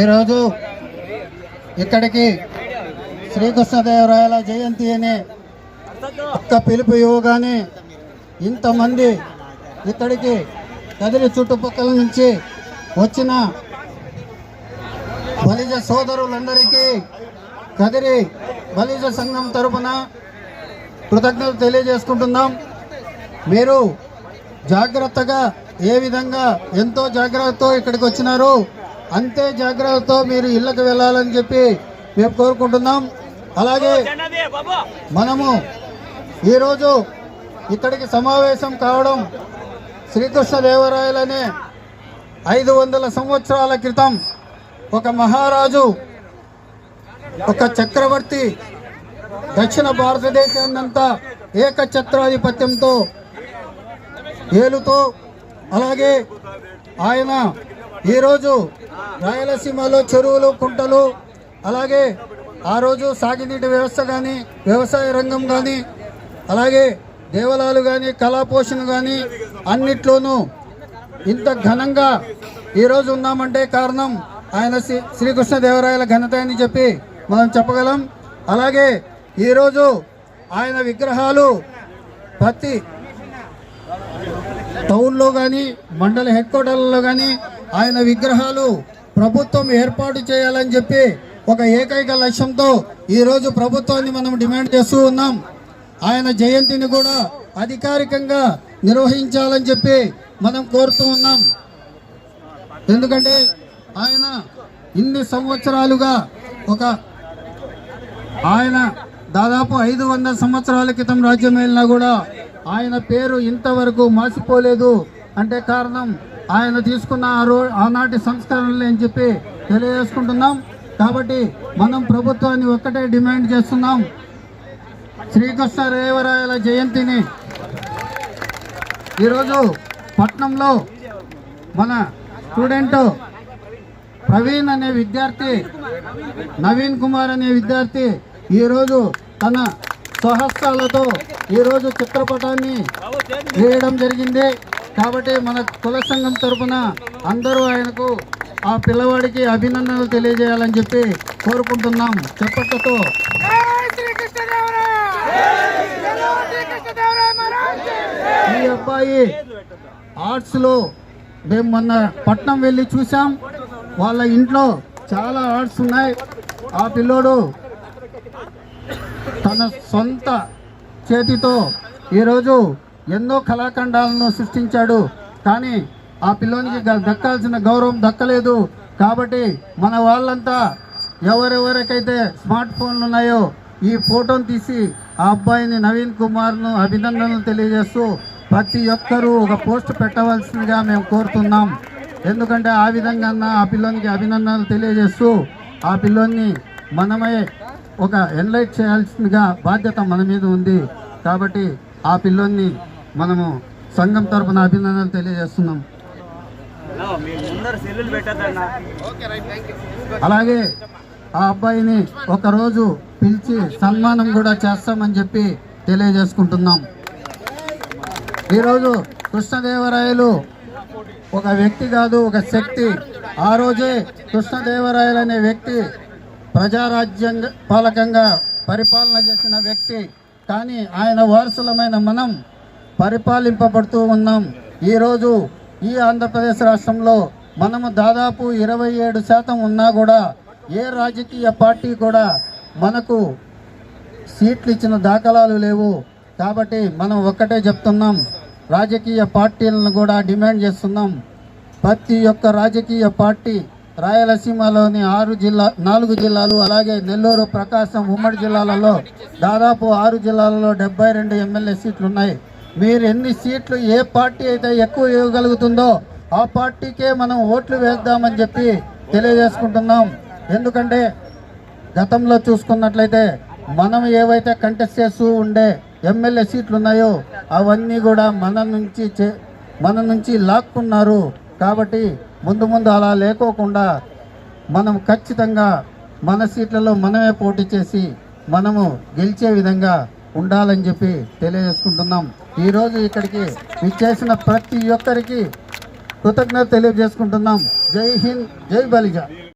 ఈరోజు ఇక్కడికి శ్రీకృష్ణదేవరాయల జయంతి అనే ఒక్క పిలుపు ఇవ్వగానే ఇంతమంది ఇక్కడికి కదిరి చుట్టుపక్కల నుంచి వచ్చిన బలిజ సోదరులందరికీ కదిరి బలిజ సంఘం తరపున కృతజ్ఞతలు తెలియజేసుకుంటున్నాం. మీరు జాగ్రత్తగా ఏ విధంగా ఎంతో జాగ్రత్తతో ఇక్కడికి వచ్చినారు అంతే జాగ్రత్తతో మీరు ఇళ్ళకి వెళ్ళాలని చెప్పి మేము కోరుకుంటున్నాం. అలాగే మనము ఈరోజు ఇక్కడికి సమావేశం కావడం శ్రీకృష్ణదేవరాయలనే 500 సంవత్సరాల క్రితం ఒక మహారాజు, ఒక చక్రవర్తి దక్షిణ భారతదేశాన్నంతా ఏకఛత్రాధిపత్యంతో ఏలుతూ, అలాగే ఆయన ఈరోజు రాయలసీమలో చెరువులు, కుంటలు, అలాగే ఆ రోజు సాగునీటి వ్యవస్థ కానీ, వ్యవసాయ రంగం కానీ, అలాగే దేవాలయాలు కానీ, కళాపోషణ కానీ అన్నిట్లోనూ ఇంత ఘనంగా ఈరోజు ఉన్నామంటే కారణం ఆయన శ్రీకృష్ణదేవరాయల ఘనత అని చెప్పి మనం చెప్పగలం. అలాగే ఈరోజు ఆయన విగ్రహాలు ప్రతి టౌన్లో కానీ, మండల హెడ్ క్వార్టర్లలో కానీ ఆయన విగ్రహాలు ప్రభుత్వం ఏర్పాటు చేయాలని చెప్పి ఒక ఏకైక లక్ష్యంతో ఈరోజు ప్రభుత్వాన్ని మనం డిమాండ్ చేస్తూ ఉన్నాం. ఆయన జయంతిని కూడా అధికారికంగా నిర్వహించాలని చెప్పి మనం కోరుతూ ఉన్నాం. ఎందుకంటే ఆయన ఇన్ని సంవత్సరాలుగా ఆయన దాదాపు 500 సంవత్సరాల క్రితం రాజ్యం వెళ్ళినా కూడా ఆయన పేరు ఇంతవరకు మాసిపోలేదు అంటే కారణం ఆయన తీసుకున్న ఆనాటి సంస్కరణలు అని చెప్పి తెలియజేసుకుంటున్నాం. కాబట్టి మనం ప్రభుత్వాన్ని ఒక్కటే డిమాండ్ చేస్తున్నాం, శ్రీకృష్ణదేవరాయల జయంతిని ఈరోజు పట్నంలో మన స్టూడెంట్ ప్రవీణ్ అనే విద్యార్థి, నవీన్ కుమార్ అనే విద్యార్థి ఈరోజు తన స్వహస్తాలతో ఈరోజు చిత్రపటాన్ని వేయడం జరిగింది. కాబట్టి మన కుల సంఘం తరఫున అందరూ ఆయనకు, ఆ పిల్లవాడికి అభినందనలు తెలియజేయాలని చెప్పి కోరుకుంటున్నాం. చెప్పట్లతో ఈ అబ్బాయి ఆర్ట్స్లో మేము మొన్న పట్నం వెళ్ళి చూసాం. వాళ్ళ ఇంట్లో చాలా ఆర్ట్స్ ఉన్నాయి. ఆ పిల్లోడు తన సొంత చేతితో ఈరోజు ఎన్నో కళాఖండాలను సృష్టించాడు. కానీ ఆ పిల్లోనికి దక్కాల్సిన గౌరవం దక్కలేదు. కాబట్టి మన వాళ్ళంతా ఎవరెవరికైతే స్మార్ట్ ఫోన్లు ఉన్నాయో ఈ ఫోటోను తీసి ఆ అబ్బాయిని, నవీన్ కుమార్ను అభినందనలు తెలియజేస్తూ ప్రతి ఒక్కరూ ఒక పోస్ట్ పెట్టవలసిందిగా మేము కోరుతున్నాం. ఎందుకంటే ఆ విధంగా ఆ పిల్లోనికి అభినందనలు తెలియజేస్తూ ఆ పిల్లోని మనమే ఒక ఎన్లైట్ చేయాల్సిందిగా బాధ్యత మన మీద ఉంది. కాబట్టి ఆ పిల్లోని మనము సంఘం తరఫున అభినందనలు తెలియజేస్తున్నాం. అలాగే ఆ అబ్బాయిని ఒకరోజు పిలిచి సన్మానం కూడా చేస్తామని చెప్పి తెలియజేసుకుంటున్నాం. ఈరోజు కృష్ణదేవరాయలు ఒక వ్యక్తి కాదు, ఒక శక్తి. ఆ రోజే కృష్ణదేవరాయలు అనే వ్యక్తి ప్రజారాజ్యాంగ పాలకంగా పరిపాలన చేసిన వ్యక్తి. కానీ ఆయన వారసులమైన మనం పరిపాలింపబడుతూ ఉన్నాం. ఈరోజు ఈ ఆంధ్రప్రదేశ్ రాష్ట్రంలో మనము దాదాపు 27% ఉన్నా కూడా ఏ రాజకీయ పార్టీ కూడా మనకు సీట్లు ఇచ్చిన దాఖలాలు లేవు. కాబట్టి మనం ఒక్కటే చెప్తున్నాం, రాజకీయ పార్టీలను కూడా డిమాండ్ చేస్తున్నాం. ప్రతి ఒక్క రాజకీయ పార్టీ రాయలసీమలోని 4 జిల్లాలు, అలాగే నెల్లూరు, ప్రకాశం ఉమ్మడి జిల్లాలలో దాదాపు 6 జిల్లాలలో 72 ఎమ్మెల్యే సీట్లు ఉన్నాయి. మీరు ఎన్ని సీట్లు ఏ పార్టీ అయితే ఎక్కువ ఇవ్వగలుగుతుందో ఆ పార్టీకే మనం ఓట్లు వేద్దామని చెప్పి తెలియజేసుకుంటున్నాం. ఎందుకంటే గతంలో చూసుకున్నట్లయితే మనం ఏవైతే కంటెస్ట్ చేస్తూ ఉండే ఎమ్మెల్యే సీట్లు ఉన్నాయో అవన్నీ కూడా మన నుంచి లాక్కున్నారు. కాబట్టి ముందు అలా లేకోకుండా మనం ఖచ్చితంగా మన సీట్లలో మనమే పోటీ చేసి మనము గెలిచే విధంగా ఉండాలని చెప్పి తెలియజేసుకుంటున్నాం. ఈరోజు ఇక్కడికి విచ్చేసిన ప్రతి ఒక్కరికి కృతజ్ఞత తెలియజేసుకుంటున్నాం. జై హింద్, జై బలిజ.